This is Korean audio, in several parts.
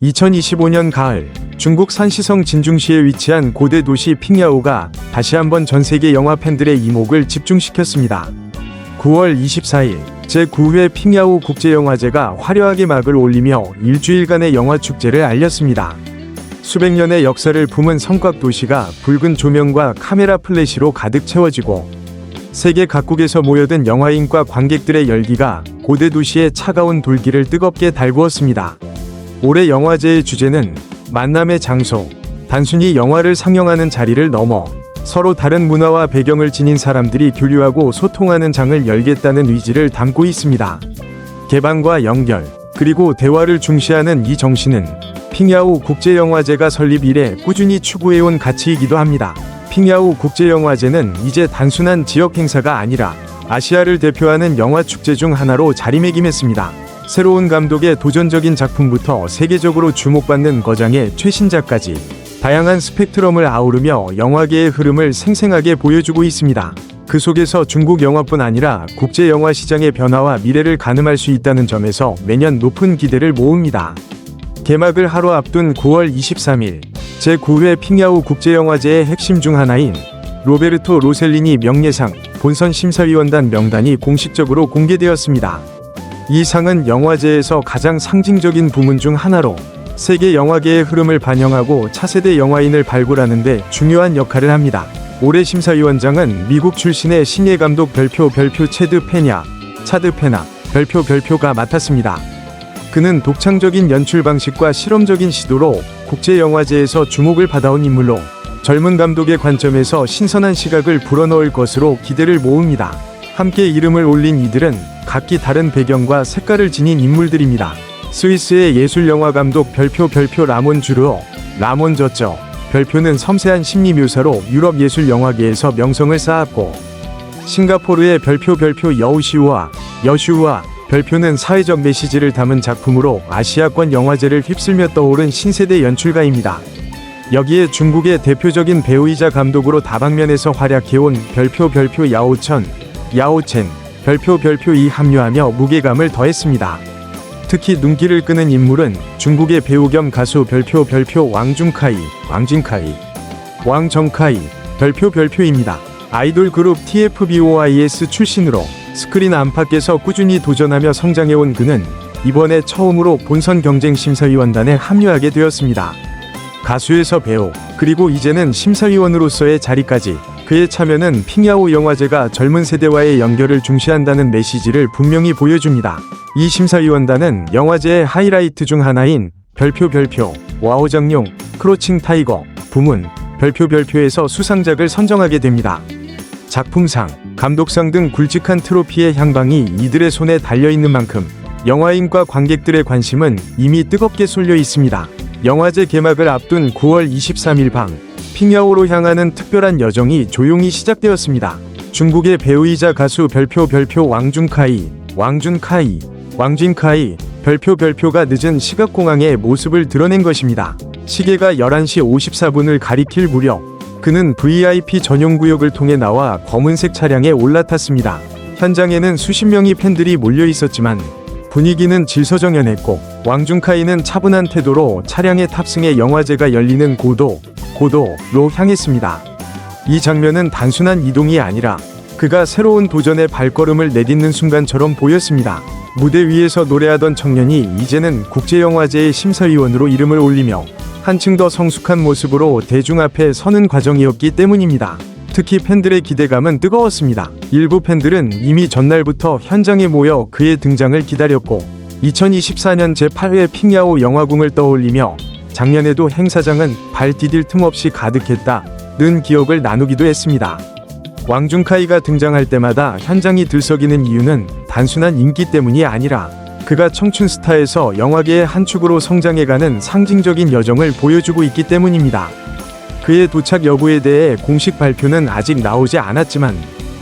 2025년 가을, 중국 산시성 진중시에 위치한 고대 도시 핑야오가 다시 한번 전세계 영화 팬들의 이목을 집중시켰습니다. 9월 24일, 제9회 핑야오 국제영화제가 화려하게 막을 올리며 일주일간의 영화축제를 알렸습니다. 수백 년의 역사를 품은 성곽도시가 붉은 조명과 카메라 플래시로 가득 채워지고 세계 각국에서 모여든 영화인과 관객들의 열기가 고대 도시의 차가운 돌기를 뜨겁게 달구었습니다. 올해 영화제의 주제는 만남의 장소, 단순히 영화를 상영하는 자리를 넘어 서로 다른 문화와 배경을 지닌 사람들이 교류하고 소통하는 장을 열겠다는 의지를 담고 있습니다. 개방과 연결, 그리고 대화를 중시하는 이 정신은 핑야오 국제영화제가 설립 이래 꾸준히 추구해온 가치이기도 합니다. 핑야오 국제영화제는 이제 단순한 지역 행사가 아니라 아시아를 대표하는 영화축제 중 하나로 자리매김했습니다. 새로운 감독의 도전적인 작품부터 세계적으로 주목받는 거장의 최신작까지 다양한 스펙트럼을 아우르며 영화계의 흐름을 생생하게 보여주고 있습니다. 그 속에서 중국 영화뿐 아니라 국제 영화 시장의 변화와 미래를 가늠할 수 있다는 점에서 매년 높은 기대를 모읍니다. 개막을 하루 앞둔 9월 23일, 제9회 핑야오 국제영화제의 핵심 중 하나인 로베르토 로셀리니 명예상 본선 심사위원단 명단이 공식적으로 공개되었습니다. 이 상은 영화제에서 가장 상징적인 부문 중 하나로 세계 영화계의 흐름을 반영하고 차세대 영화인을 발굴하는 데 중요한 역할을 합니다. 올해 심사위원장은 미국 출신의 신예 감독 별표 차드 페나 별표가 맡았습니다. 그는 독창적인 연출 방식과 실험적인 시도로 국제영화제에서 주목을 받아온 인물로 젊은 감독의 관점에서 신선한 시각을 불어넣을 것으로 기대를 모읍니다. 함께 이름을 올린 이들은 각기 다른 배경과 색깔을 지닌 인물들입니다. 스위스의 예술영화 감독 별표 라몬 주르어, 라몬 저쩌, 별표는 섬세한 심리 묘사로 유럽 예술영화계에서 명성을 쌓았고, 싱가포르의 별표 여슈아, 별표는 사회적 메시지를 담은 작품으로 아시아권 영화제를 휩쓸며 떠오른 신세대 연출가입니다. 여기에 중국의 대표적인 배우이자 감독으로 다방면에서 활약해온 별표 야오첸, 별표 이 합류하며 무게감을 더했습니다. 특히 눈길을 끄는 인물은 중국의 배우 겸 가수 별표 왕정카이, 별표입니다. 아이돌 그룹 TFBOYS 출신으로 스크린 안팎에서 꾸준히 도전하며 성장해온 그는 이번에 처음으로 본선 경쟁 심사위원단에 합류하게 되었습니다. 가수에서 배우, 그리고 이제는 심사위원으로서의 자리까지, 그의 참여는 핑야오 영화제가 젊은 세대와의 연결을 중시한다는 메시지를 분명히 보여줍니다. 이 심사위원단은 영화제의 하이라이트 중 하나인 별표 와오장룡 크로칭 타이거 부문 별표에서 수상작을 선정하게 됩니다. 작품상, 감독상 등 굵직한 트로피의 향방이 이들의 손에 달려있는 만큼 영화인과 관객들의 관심은 이미 뜨겁게 쏠려 있습니다. 영화제 개막을 앞둔 9월 23일 밤, 핑야오로 향하는 특별한 여정이 조용히 시작되었습니다. 중국의 배우이자 가수 별표 왕준카이, 별표가 늦은 시각공항의 모습을 드러낸 것입니다. 시계가 11시 54분을 가리킬 무렵, 그는 VIP 전용구역을 통해 나와 검은색 차량에 올라탔습니다. 현장에는 수십 명의 팬들이 몰려 있었지만 분위기는 질서정연했고, 왕준카이는 차분한 태도로 차량에 탑승해 영화제가 열리는 고도로 향했습니다. 이 장면은 단순한 이동이 아니라 그가 새로운 도전의 발걸음을 내딛는 순간처럼 보였습니다. 무대 위에서 노래하던 청년이 이제는 국제영화제의 심사위원으로 이름을 올리며 한층 더 성숙한 모습으로 대중 앞에 서는 과정이었기 때문입니다. 특히 팬들의 기대감은 뜨거웠습니다. 일부 팬들은 이미 전날부터 현장에 모여 그의 등장을 기다렸고, 2024년 제8회 핑야오 영화궁을 떠올리며 작년에도 행사장은 발 디딜 틈 없이 가득했다는 기억을 나누기도 했습니다. 왕준카이가 등장할 때마다 현장이 들썩이는 이유는 단순한 인기 때문이 아니라 그가 청춘 스타에서 영화계의 한 축으로 성장해가는 상징적인 여정을 보여주고 있기 때문입니다. 그의 도착 여부에 대해 공식 발표는 아직 나오지 않았지만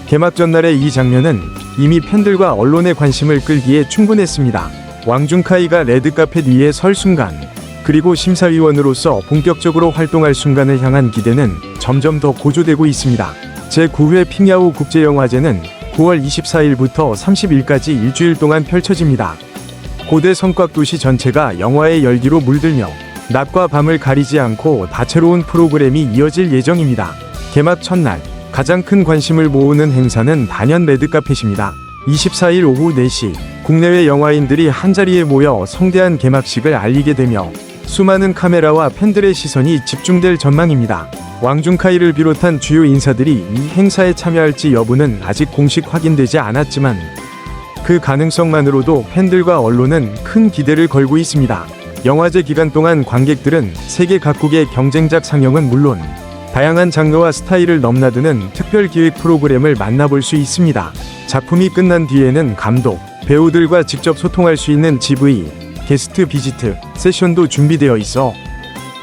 개막 전날의 이 장면은 이미 팬들과 언론의 관심을 끌기에 충분했습니다. 왕준카이가 레드카펫 위에 설 순간, 그리고 심사위원으로서 본격적으로 활동할 순간을 향한 기대는 점점 더 고조되고 있습니다. 제9회 핑야오 국제영화제는 9월 24일부터 30일까지 일주일 동안 펼쳐집니다. 고대 성곽도시 전체가 영화의 열기로 물들며 낮과 밤을 가리지 않고 다채로운 프로그램이 이어질 예정입니다. 개막 첫날 가장 큰 관심을 모으는 행사는 단연 레드카펫입니다. 24일 오후 4시 국내외 영화인들이 한자리에 모여 성대한 개막식을 알리게 되며 수많은 카메라와 팬들의 시선이 집중될 전망입니다. 왕중카이를 비롯한 주요 인사들이 이 행사에 참여할지 여부는 아직 공식 확인되지 않았지만 그 가능성만으로도 팬들과 언론은 큰 기대를 걸고 있습니다. 영화제 기간 동안 관객들은 세계 각국의 경쟁작 상영은 물론 다양한 장르와 스타일을 넘나드는 특별 기획 프로그램을 만나볼 수 있습니다. 작품이 끝난 뒤에는 감독, 배우들과 직접 소통할 수 있는 GV, 게스트 비지트 세션도 준비되어 있어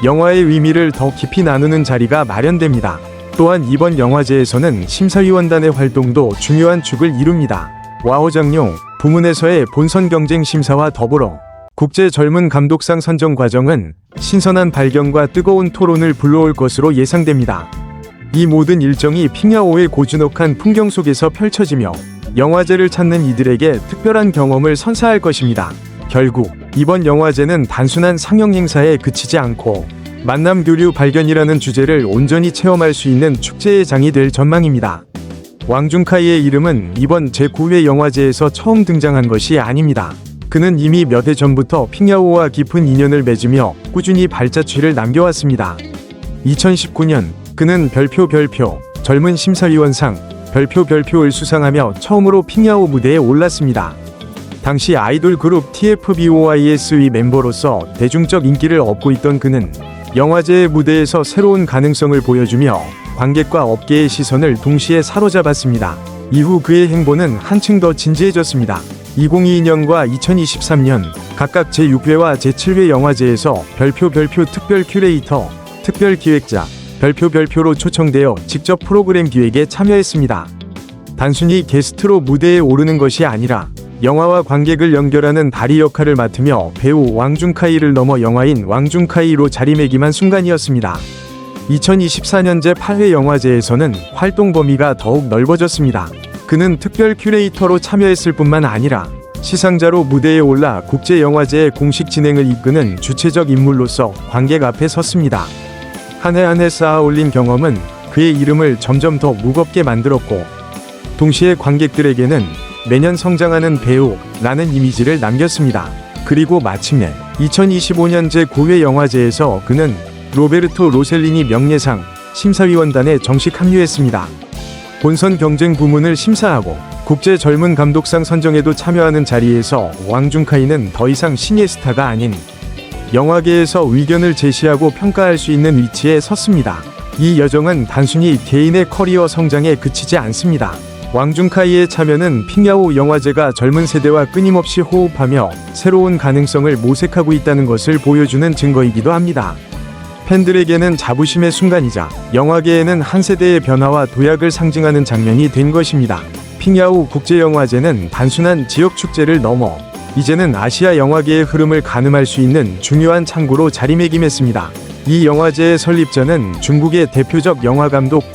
영화의 의미를 더 깊이 나누는 자리가 마련됩니다. 또한 이번 영화제에서는 심사위원단의 활동도 중요한 축을 이룹니다. 와호장룡 부문에서의 본선 경쟁 심사와 더불어 국제 젊은 감독상 선정 과정은 신선한 발견과 뜨거운 토론을 불러올 것으로 예상됩니다. 이 모든 일정이 핑야오의 고즈넉한 풍경 속에서 펼쳐지며 영화제를 찾는 이들에게 특별한 경험을 선사할 것입니다. 결국 이번 영화제는 단순한 상영 행사에 그치지 않고 만남 교류 발견이라는 주제를 온전히 체험할 수 있는 축제의 장이 될 전망입니다. 왕중카이의 이름은 이번 제9회 영화제에서 처음 등장한 것이 아닙니다. 그는 이미 몇 해 전부터 핑야오와 깊은 인연을 맺으며 꾸준히 발자취를 남겨왔습니다. 2019년 그는 별표 젊은 심사위원상 별표를 수상하며 처음으로 핑야오 무대에 올랐습니다. 당시 아이돌 그룹 TFBOYS의 멤버로서 대중적 인기를 얻고 있던 그는 영화제의 무대에서 새로운 가능성을 보여주며 관객과 업계의 시선을 동시에 사로잡았습니다. 이후 그의 행보는 한층 더 진지해졌습니다. 2022년과 2023년 각각 제6회와 제7회 영화제에서 별표 특별 큐레이터, 특별 기획자, 별표로 초청되어 직접 프로그램 기획에 참여했습니다. 단순히 게스트로 무대에 오르는 것이 아니라 영화와 관객을 연결하는 다리 역할을 맡으며 배우 왕중카이를 넘어 영화인 왕중카이로 자리매김한 순간이었습니다. 2024년 제8회 영화제에서는 활동 범위가 더욱 넓어졌습니다. 그는 특별 큐레이터로 참여했을 뿐만 아니라 시상자로 무대에 올라 국제영화제의 공식 진행을 이끄는 주체적 인물로서 관객 앞에 섰습니다. 한 해 한 해 쌓아 올린 경험은 그의 이름을 점점 더 무겁게 만들었고 동시에 관객들에게는 매년 성장하는 배우라는 이미지를 남겼습니다. 그리고 마침내 2025년 제9회 영화제에서 그는 로베르토 로셀리니 명예상 심사위원단에 정식 합류했습니다. 본선 경쟁 부문을 심사하고 국제 젊은 감독상 선정에도 참여하는 자리에서 왕중카이는 더 이상 신예 스타가 아닌 영화계에서 의견을 제시하고 평가할 수 있는 위치에 섰습니다. 이 여정은 단순히 개인의 커리어 성장에 그치지 않습니다. 왕중카이의 참여는 핑야오 영화제가 젊은 세대와 끊임없이 호흡하며 새로운 가능성을 모색하고 있다는 것을 보여주는 증거이기도 합니다. 팬들에게는 자부심의 순간이자 영화계에는 한 세대의 변화와 도약을 상징하는 장면이 된 것입니다. 핑야오 국제영화제는 단순한 지역 축제를 넘어 이제는 아시아 영화계의 흐름을 가늠할 수 있는 중요한 창구로 자리매김했습니다. 이 영화제의 설립자는 중국의 대표적 영화감독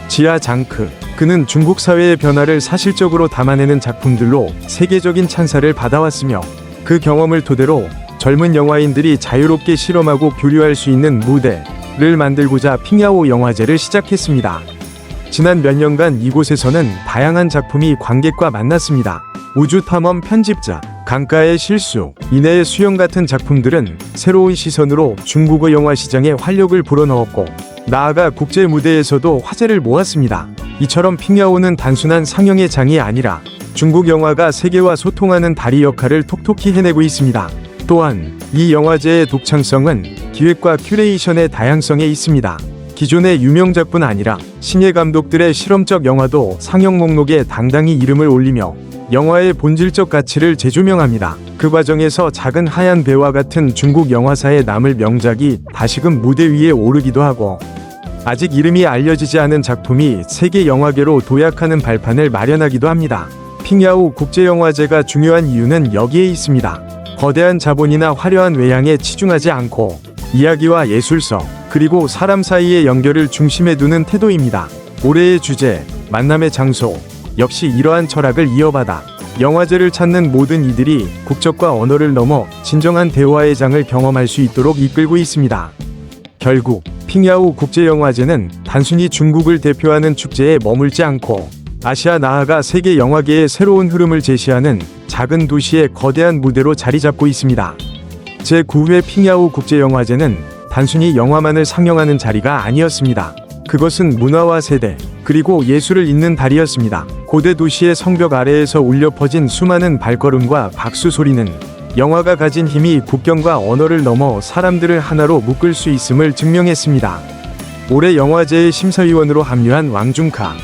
지아장크. 그는 중국 사회의 변화를 사실적으로 담아내는 작품들로 세계적인 찬사를 받아왔으며 그 경험을 토대로 젊은 영화인들이 자유롭게 실험하고 교류할 수 있는 무대를 만들고자 핑야오 영화제를 시작했습니다. 지난 몇 년간 이곳에서는 다양한 작품이 관객과 만났습니다. 우주탐험 편집자, 강가의 실수, 인해의 수영 같은 작품들은 새로운 시선으로 중국어 영화 시장에 활력을 불어넣었고 나아가 국제 무대에서도 화제를 모았습니다. 이처럼 핑야오는 단순한 상영의 장이 아니라 중국 영화가 세계와 소통하는 다리 역할을 톡톡히 해내고 있습니다. 또한 이 영화제의 독창성은 기획과 큐레이션의 다양성에 있습니다. 기존의 유명작뿐 아니라 신예 감독들의 실험적 영화도 상영 목록에 당당히 이름을 올리며 영화의 본질적 가치를 재조명합니다. 그 과정에서 작은 하얀 배와 같은 중국 영화사에 남을 명작이 다시금 무대 위에 오르기도 하고 아직 이름이 알려지지 않은 작품이 세계 영화계로 도약하는 발판을 마련하기도 합니다. 핑야오 국제영화제가 중요한 이유는 여기에 있습니다. 거대한 자본이나 화려한 외양에 치중하지 않고 이야기와 예술성, 그리고 사람 사이의 연결을 중심에 두는 태도입니다. 올해의 주제, 만남의 장소, 역시 이러한 철학을 이어받아 영화제를 찾는 모든 이들이 국적과 언어를 넘어 진정한 대화의 장을 경험할 수 있도록 이끌고 있습니다. 결국 핑야오 국제영화제는 단순히 중국을 대표하는 축제에 머물지 않고 아시아 나아가 세계 영화계의 새로운 흐름을 제시하는 작은 도시의 거대한 무대로 자리 잡고 있습니다. 제9회 핑야오 국제영화제는 단순히 영화만을 상영하는 자리가 아니었습니다. 그것은 문화와 세대, 그리고 예술을 잇는 달이었습니다. 고대 도시의 성벽 아래에서 울려 퍼진 수많은 발걸음과 박수 소리는 영화가 가진 힘이 국경과 언어를 넘어 사람들을 하나로 묶을 수 있음을 증명했습니다. 올해 영화제의 심사위원으로 합류한 왕중카